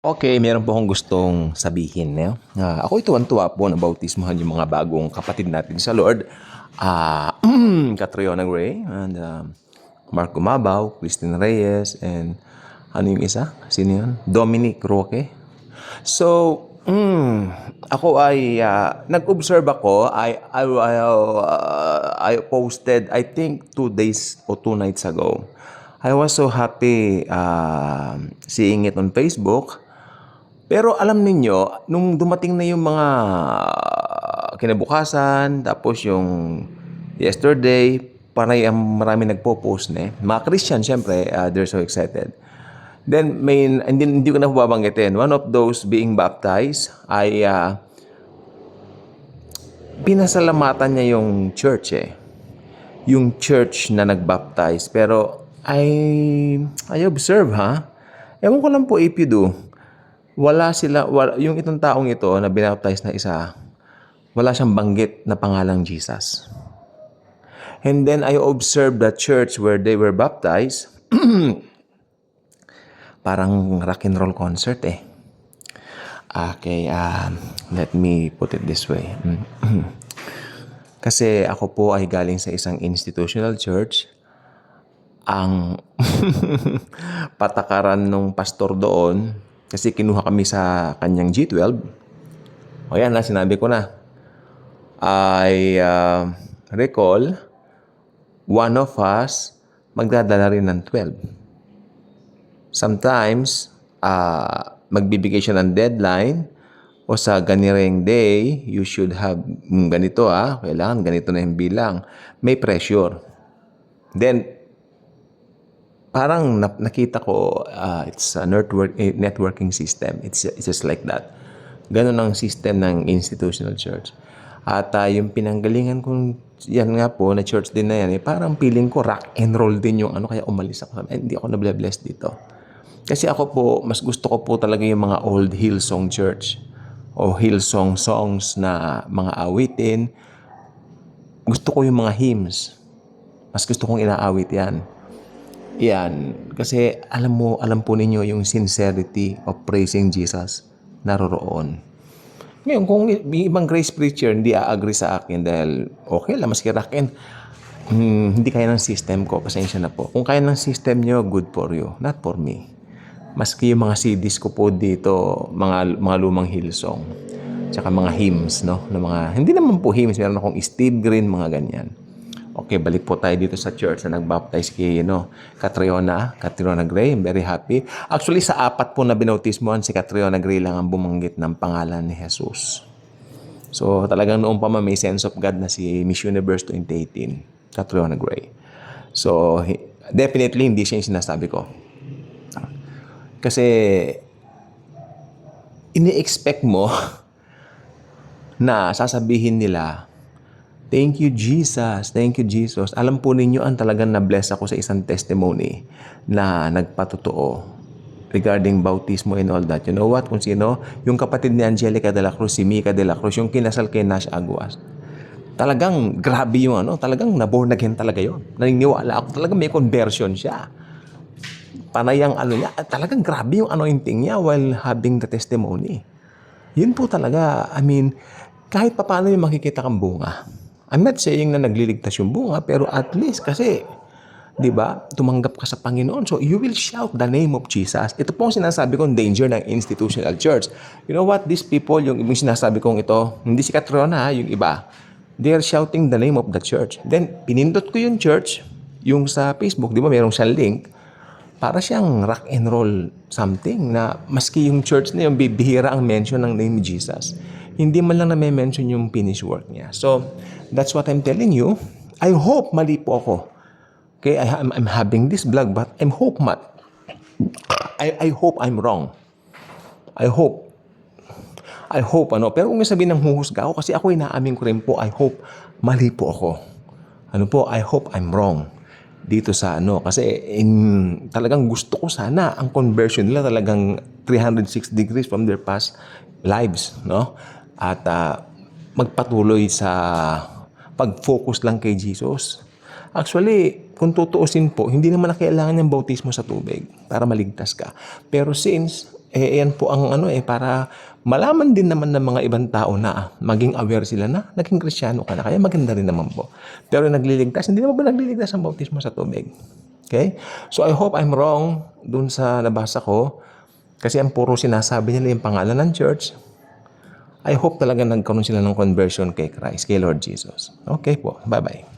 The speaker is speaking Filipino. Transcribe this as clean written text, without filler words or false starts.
Okay, meron po akong gustong sabihin. Ako tuwan-tuwa po na bautismohan yung mga bagong kapatid natin sa Lord. Catriona Gray and Mark Gumabaw, Christine Reyes, and ano yung isa? Sino yun? Dominic Roque. So, ako ay nag-observe ako. I posted, I think 2 days or 2 nights ago. I was so happy seeing it on Facebook. Pero alam ninyo, nung dumating na yung mga kinabukasan, tapos yung yesterday, marami nagpo-post na eh. Mga Christian, syempre, they're so excited. Then, hindi ko na babanggitin. One of those being baptized ay pinasalamatan niya yung church eh. Yung church na nagbaptize. Pero, I observe Ewan ko lang po if you do. Yung itong taong ito na binaptize na isa, wala siyang banggit na pangalang Jesus. And then I observed the church where they were baptized, parang rock and roll concert eh. Okay, let me put it this way. Kasi ako po ay galing sa isang institutional church. Ang patakaran ng pastor doon, kasi kinuha kami sa kanyang G12. O yan na, sinabi ko na. I recall, one of us magdadala rin ng 12. Sometimes, magbibigay siya ng deadline o sa ganireng day, you should have ganito kailangan ganito na yung bilang. May pressure. Then, parang nakita ko, it's a networking system. It's just like that. Ganun ang system ng institutional church. At yung pinanggalingan kong yan nga po, na church din na yan, parang feeling ko rock and roll din yung kaya umalis ako. Hindi ako na-bless dito. Kasi ako po, mas gusto ko po talaga yung mga old Hillsong church o Hillsong songs na mga awitin. Gusto ko yung mga hymns. Mas gusto kong inaawit yan. Yan. Kasi alam po ninyo yung sincerity of praising Jesus naroroon. Ngayon, kung ibang grace preacher hindi agree sa akin dahil okay lang, maski rakin, hindi kaya ng system ko, pasensya na po. Kung kaya ng system nyo, good for you. Not for me. Maski yung mga CDs ko po dito, mga lumang Hillsong, tsaka mga hymns, no? Hindi naman po hymns, meron akong Steve Green, mga ganyan. Okay, balik po tayo dito sa church na nag-baptize kay Catriona Gray. I'm very happy. Actually, sa 4 po na binautismohan, si Catriona Gray lang ang bumanggit ng pangalan ni Jesus. So, talagang noon pa may sense of God na si Miss Universe 2018, Catriona Gray. So, definitely hindi siya yung sinasabi ko. Kasi, ini-expect mo na sasabihin nila, thank you, Jesus. Thank you, Jesus. Alam po ninyo, talagang na-bless ako sa isang testimony na nagpatotoo regarding bautismo and all that. You know what? Kung sino? Yung kapatid ni Angelica de la Cruz, si Mika de la Cruz, yung kinasal kay Nash Aguas. Talagang grabe yung talagang na-born again talaga yun. Naniniwala ako. Talagang may conversion siya. Panayang niya. Talagang grabe yung anointing niya while having the testimony. Yun po talaga, kahit paano yung makikita kang bunga. I'm not saying na nagliligtas yung bunga, pero at least kasi, di ba, tumanggap ka sa Panginoon. So, you will shout the name of Jesus. Ito po ang sinasabi kong danger ng institutional church. You know what? These people, yung sinasabi kong ito, hindi si Catriona, yung iba, they are shouting the name of the church. Then, pinindot ko yung church, yung sa Facebook, di ba, mayroong siyang link, para siyang rock and roll something na maski yung church na yung bibihira ang mention ng name ni Jesus, hindi man lang na-mention yung finished work niya. So, that's what I'm telling you. I hope mali po ako. Okay, I'm having this vlog, but I hope I'm wrong. I hope, pero kung sabihin ng huhusga ako, kasi ako inaamin ko rin po, I hope mali po ako. I hope I'm wrong dito sa kasi talagang gusto ko sana ang conversion nila talagang 360 degrees from their past lives, no? At magpatuloy sa pag-focus lang kay Jesus. Actually, kung tutuusin po, hindi naman na kailangan ng bautismo sa tubig para maligtas ka. Pero since yan po ang para malaman din naman ng mga ibang tao na maging aware sila na naging Kristiyano ka na. Kaya maganda rin naman po. Pero nagliligtas, hindi naman ba nagliligtas ang bautismo sa tubig? Okay? So I hope I'm wrong dun sa nabasa ko. Kasi ang puro sinasabi nila yung pangalan ng church. I hope talaga nagkaroon sila ng conversion kay Christ, kay Lord Jesus. Okay po. Bye-bye.